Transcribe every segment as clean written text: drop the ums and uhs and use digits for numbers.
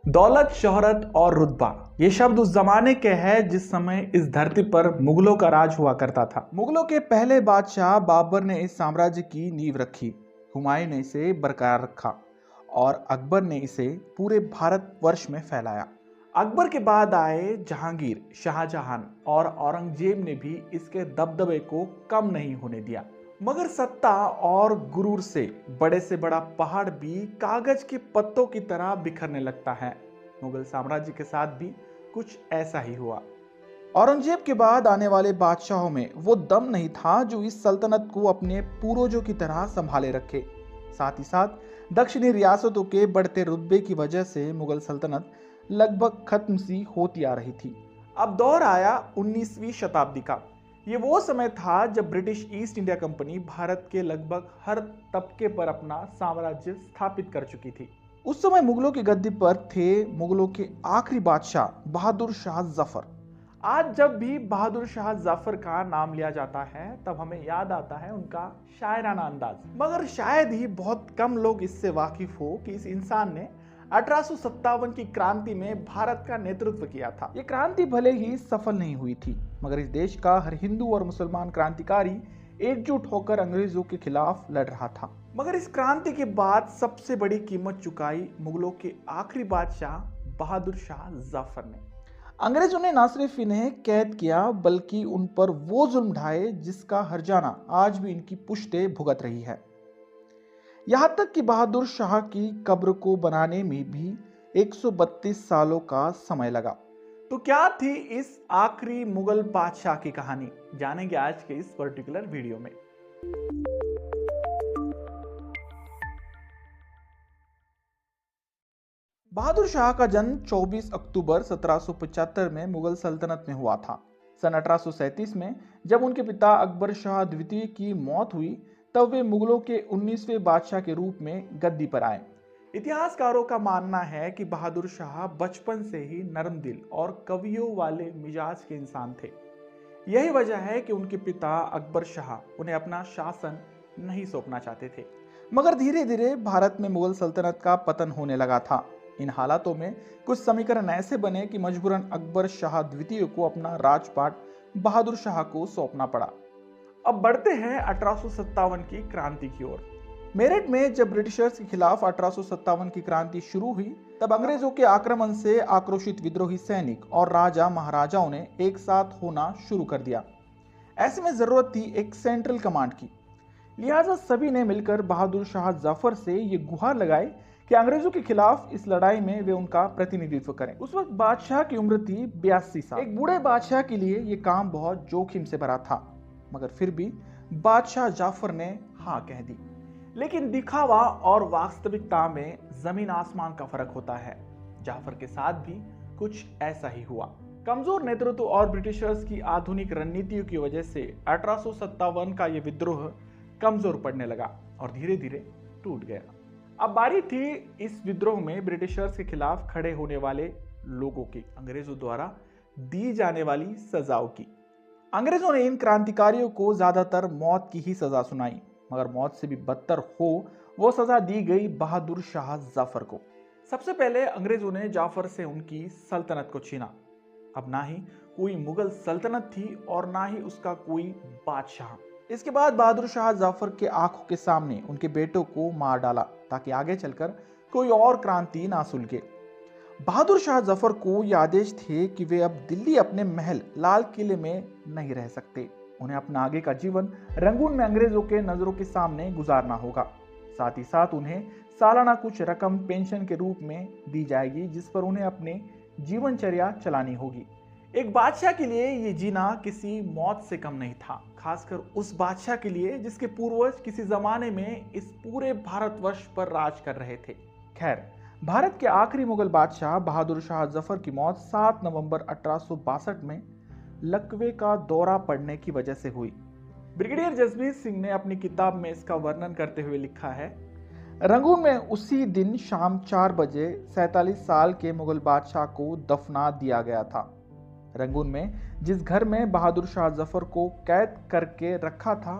दौलत, शोहरत और रुतबा ये शब्द उस जमाने के हैं जिस समय इस धरती पर मुगलों का राज हुआ करता था। मुगलों के पहले बादशाह बाबर ने इस साम्राज्य की नींव रखी, हुमायूं ने इसे बरकरार रखा और अकबर ने इसे पूरे भारतवर्ष में फैलाया। अकबर के बाद आए जहांगीर, शाहजहां और औरंगजेब ने भी इसके दबदबे को कम नहीं होने दिया। मगर सत्ता और गुरूर से बड़ा पहाड़ भी कागज के पत्तों की तरह बिखरने लगता है। मुगल साम्राज्य के साथ भी कुछ ऐसा ही हुआ। औरंगजेब के बाद आने वाले बादशाहों में वो दम नहीं था जो इस सल्तनत को अपने पूर्वजों की तरह संभाले रखे। साथ ही साथ दक्षिणी रियासतों के बढ़ते रुतबे की वजह से मुगल सल्तनत लगभग खत्म सी होती आ रही थी। अब दौर आया 19वीं शताब्दी का। ये वो समय था जब British east India company Bharat के लगभग हर तबके पर अपना साम्राज्य स्थापित कर चुकी थी। उस समय मुगलों की गद्दी पर थे मुगलों के आखिरी बादशाह बहादुर शाह जफर। आज जब भी बहादुर शाह जफर का नाम लिया जाता है तब हमें याद आता है उनका शायराना अंदाज। मगर शायद ही बहुत कम लोग इससे वाकिफ हो कि इस इंसान ने 1857 की क्रांति में भारत का नेतृत्व किया था। ये क्रांति भले ही सफल नहीं हुई थी, मगर इस देश का हर हिंदू और मुसलमान क्रांतिकारी एकजुट होकर अंग्रेजों के खिलाफ लड़ रहा था। मगर इस क्रांति के बाद सबसे बड़ी कीमत चुकाई मुगलों के आखिरी बादशाह बहादुर शाह जफर ने। अंग्रेजों ने न सिर्फ इन्हें कैद किया बल्कि उन पर वो जुल्म ढाए जिसका हर्जाना आज भी इनकी पुश्तें भुगत रही है। यहां तक कि बहादुर शाह की कब्र को बनाने में भी 132 सालों का समय लगा। तो क्या थी इस आखिरी मुगल बादशाह की कहानी, जानेंगे आज के इस पर्टिकुलर वीडियो में। बहादुर शाह का जन्म 24 अक्टूबर 1775 में मुगल सल्तनत में हुआ था। सन 1837 में जब उनके पिता अकबर शाह द्वितीय की मौत हुई तब वे मुगलों के 19वें बादशाह के रूप में गद्दी पर आए। इतिहासकारों का मानना है कि बहादुर शाह बचपन से ही नरम दिल और कवियों वाले मिजाज के इंसान थे। यही वजह है कि उनके पिता अकबर शाह उन्हें अपना शासन नहीं सौंपना चाहते थे। मगर धीरे धीरे भारत में मुगल सल्तनत का पतन होने लगा था। इन हालातों में कुछ समीकरण ऐसे बने कि मजबूरन अकबर शाह द्वितीय को अपना राजपाट बहादुर शाह को सौंपना पड़ा। अब बढ़ते हैं 1857 की क्रांति की ओर। मेरठ में जब ब्रिटिशर्स के खिलाफ 1857 की क्रांति शुरू हुई तब अंग्रेजों के आक्रमण से आक्रोशित विद्रोही सैनिक और राजा महाराजाओं ने एक साथ होना शुरू कर दिया। ऐसे में जरूरत थी एक सेंट्रल कमांड की। लिहाजा सभी ने मिलकर बहादुर शाह जफर से ये गुहार लगाई कि अंग्रेजों के खिलाफ इस लड़ाई में वे उनका प्रतिनिधित्व करें। उस वक्त बादशाह की उम्र थी 82 साल। एक बूढ़े बादशाह के लिए ये काम बहुत जोखिम से भरा था, मगर फिर भी बादशाह जाफर ने हाँ कह दी। लेकिन दिखावा और वास्तविकता में जमीन आसमान का फर्क होता है। जाफर के साथ भी कुछ ऐसा ही हुआ। कमजोर नेतृत्व और ब्रिटिशर्स की आधुनिक रणनीतियों की वजह से 1857 का यह विद्रोह कमजोर पड़ने लगा और धीरे धीरे टूट गया। अब बारी थी इस विद्रोह में ब्रिटिशर्स के खिलाफ खड़े होने वाले लोगों की, अंग्रेजों द्वारा दी जाने वाली सजाओं की। अंग्रेजों ने इन क्रांतिकारियों को ज्यादातर मौत की ही सजा सुनाई, मगर मौत से भी बदतर हो वो सजा दी गई बहादुर शाह जफर को। सबसे पहले अंग्रेजों ने जाफर से उनकी सल्तनत को छीना। अब ना ही कोई मुगल सल्तनत थी और ना ही उसका कोई बादशाह। इसके बाद बहादुर शाह जफर के आंखों के सामने उनके बेटों को मार डाला ताकि आगे चलकर कोई और क्रांति ना सुलगे। बहादुर शाह जफर को यह आदेश थे कि वे अब दिल्ली अपने महल लाल किले में नहीं रह सकते। उन्हें अपना आगे का जीवन रंगून में अंग्रेजों के नजरों के सामने गुजारना होगा। साथ ही साथ उन्हें सालाना कुछ रकम पेंशन के रूप में दी जाएगी जिस पर उन्हें अपने जीवनचर्या चलानी होगी। एक बादशाह के लिए ये जीना किसी मौत से कम नहीं था, खासकर उस बादशाह के लिए जिसके पूर्वज किसी जमाने में इस पूरे भारतवर्ष पर राज कर रहे थे। खैर, भारत के आखिरी मुगल बादशाह बहादुर शाह जफर की मौत 7 नवंबर 1862 में लकवे का दौरा पड़ने की वजह से हुई। ब्रिगेडियर जसबीर सिंह ने अपनी किताब में इसका वर्णन करते हुए लिखा है, रंगून में उसी दिन शाम 4 बजे 47 साल के मुगल बादशाह को दफना दिया गया था। रंगून में जिस घर में बहादुर शाह जफर को कैद करके रखा था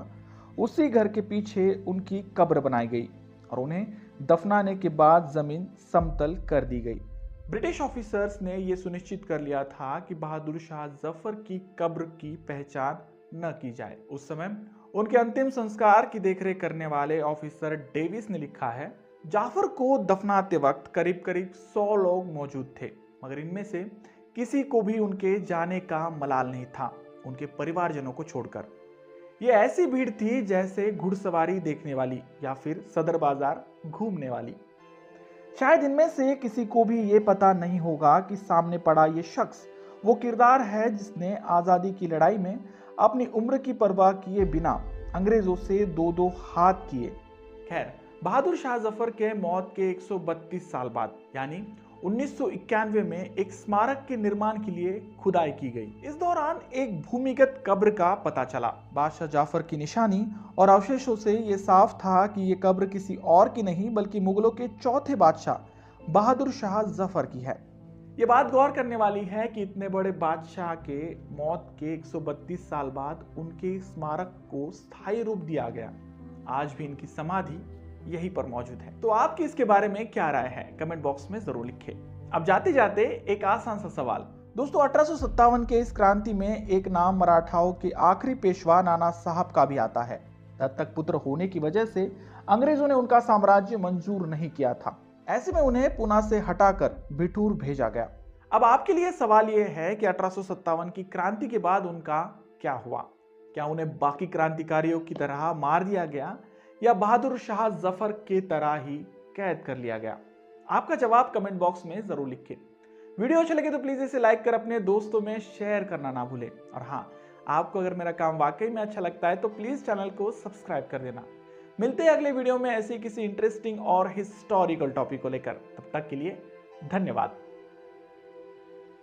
उसी घर के पीछे उनकी कब्र बनाई गई और उन्हें दफनाने के बाद जमीन समतल कर दी गई। ब्रिटिश ऑफिसर्स ने यह सुनिश्चित कर लिया था कि बहादुर शाह जफर की कब्र की पहचान न की जाए। उस समय उनके अंतिम संस्कार की देखरेख करने वाले ऑफिसर डेविस ने लिखा है, जाफर को दफनाते वक्त करीब करीब 100 लोग मौजूद थे, मगर इनमें से किसी को भी उनके जाने का मलाल नहीं था, उनके परिवारजनों को छोड़कर। ये ऐसी भीड़ थी जैसे घुड़सवारी देखने वाली या फिर सदर बाजार घूमने वाली। शायद इनमें से किसी को भी ये पता नहीं होगा कि सामने पड़ा ये शख्स वो किरदार है जिसने आज़ादी की लड़ाई में अपनी उम्र की परवाह किए बिना अंग्रेजों से दो दो हाथ किए। खैर, बहादुर शाह जफर के मौत के 132 साल बाद यानी 1991 में एक स्मारक के निर्माण के लिए खुदाई की गई। इस दौरान एक भूमिगत कब्र का पता चला। बादशाह जाफर की निशानी और अवशेषों से यह साफ था कि यह कब्र किसी और की नहीं बल्कि मुगलों के चौथे बादशाह बहादुर शाह जफर की है। ये बात गौर करने वाली है कि इतने बड़े बादशाह के मौत के 132 साल बाद उनके स्मारक को स्थायी रूप दिया गया। आज भी इनकी समाधि यहीं पर मौजूद है। तो आपकी इसके बारे में क्या राय है, कमेंट बॉक्स में जरूर लिखें। अब जाते जाते एक आसान सा सवाल। दोस्तों, 1857 के इस क्रांति में एक नाम मराठाओं के आखिरी पेशवा नाना साहब का भी आता है। दत्तक पुत्र होने की वजह से अंग्रेजों ने उनका साम्राज्य मंजूर नहीं किया था। ऐसे में उन्हें पुणे से हटाकर बिठूर भेजा गया। अब आपके लिए सवाल यह है कि 1857 की क्रांति के बाद उनका क्या हुआ? क्या उन्हें बाकी क्रांतिकारियों की तरह मार दिया गया या बहादुर शाह जफर के तरह ही कैद कर लिया गया? आपका जवाब कमेंट बॉक्स में जरूर लिखें। वीडियो अच्छे लगे तो प्लीज इसे लाइक कर अपने दोस्तों में शेयर करना ना भूलें। और हाँ, आपको अगर मेरा काम वाकई में अच्छा लगता है तो प्लीज चैनल को सब्सक्राइब कर देना। मिलते हैं अगले वीडियो में ऐसे किसी इंटरेस्टिंग और हिस्टोरिकल टॉपिक को लेकर। तब तक के लिए धन्यवाद।